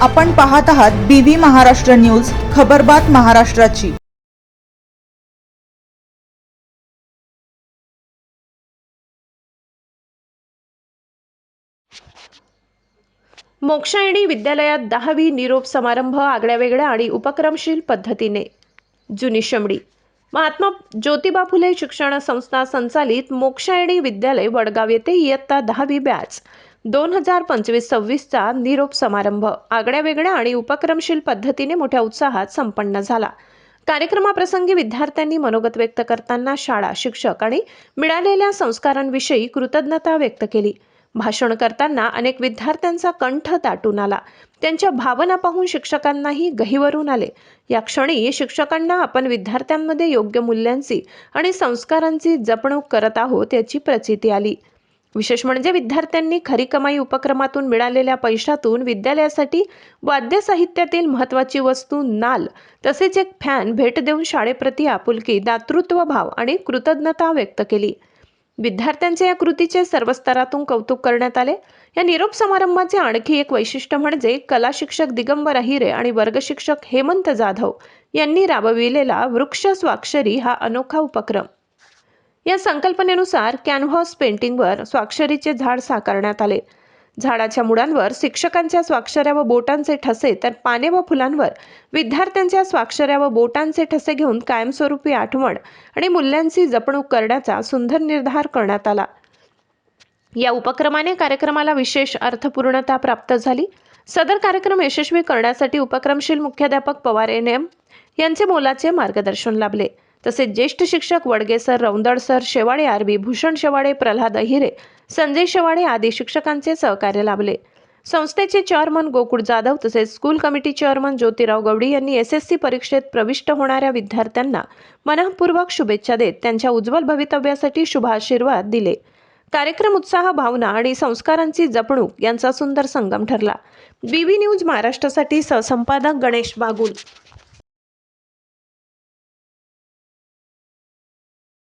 आपण पाहत आहात बीबी महाराष्ट्र न्यूज, खबरबात महाराष्ट्राची। मोक्षायणी विद्यालयात 10वी निरोप समारंभ आगळ्यावेगळ्या आणि उपक्रमशील पद्धतीने। जुनी शमडी महात्मा ज्योतिबा फुले शिक्षण संस्था संचालित मोक्षायणी विद्यालय वडगाव येथे इयत्ता 10वी बॅच 2025-26 चा निरोप समारंभ आगळ्यावेगळ्या आणि उपक्रमशील पद्धतीने मोठ्या उत्साहात संपन्न झाला। कार्यक्रमाप्रसंगी विद्यार्थ्यांनी मनोगत व्यक्त करताना शाळा, शिक्षक आणि मिळालेल्या संस्कारांविषयी कृतज्ञता व्यक्त केली। भाषण करताना अनेक विद्यार्थ्यांचा कंठ दाटून आला। त्यांच्या भावना पाहून शिक्षकांनाही गहिवरून आले। या क्षणी शिक्षकांना आपण विद्यार्थ्यांमध्ये योग्य मूल्यांची आणि संस्कारांची जपणूक करत आहोत याची प्रचिती आली। विशेष म्हणजे विद्यार्थ्यांनी खरी कमाई उपक्रमातून मिळालेल्या पैशातून विद्यालयासाठी वाद्य साहित्यातील महत्त्वाची वस्तू नाल तसेच एक फॅन भेट देऊन शाळेप्रती आपुलकी, दातृत्व भाव आणि कृतज्ञता व्यक्त केली। विद्यार्थ्यांच्या या कृतीचे सर्व स्तरातून कौतुक करण्यात आले। या निरोप समारंभाचे आणखी एक वैशिष्ट्य म्हणजे कला शिक्षक दिगंबर अहिरे आणि वर्ग शिक्षक हेमंत जाधव यांनी राबविलेला वृक्ष स्वाक्षरी हा अनोखा उपक्रम। या संकल्पनेनुसार कॅनव्हास पेंटिंगवर स्वाक्षरीचे झाड साकारण्यात आले। झाडाच्या मुळांवर शिक्षकांच्या स्वाक्षऱ्या व बोटांचे ठसे तर पाने व फुलांवर विद्यार्थ्यांच्या स्वाक्षऱ्या व बोटांचे ठसे घेऊन कायमस्वरूपी आठवण आणि मूल्यांची जपणूक करण्याचा सुंदर निर्धार करण्यात आला। या उपक्रमाने कार्यक्रमाला विशेष अर्थपूर्णता प्राप्त झाली। सदर कार्यक्रम यशस्वी करण्यासाठी उपक्रमशील मुख्याध्यापक पवार एनएम यांचे मोलाचे मार्गदर्शन लाभले। तसेच ज्येष्ठ शिक्षक Wadge sir, Raundal sir, Shewale RB, Bhushan Shewale, Pralhad Ahire, Sanjay Shewale आदी शिक्षकांचे सहकार्य लाभले। संस्थेचे चेअरमन गोकुळ जाधव तसेच school committee chairman Jyotirao Gawdi यांनी एसएससी परीक्षेत प्रविष्ट होणाऱ्या विद्यार्थ्यांना मनःपूर्वक शुभेच्छा देत त्यांच्या उज्ज्वल भवितव्यासाठी शुभाशीर्वाद दिले। कार्यक्रम उत्साह, भावना आणि संस्कारांची जपणूक यांचा सुंदर संगम ठरला। बीबी न्यूज महाराष्ट्रासाठी सहसंपादक गणेश बागुल।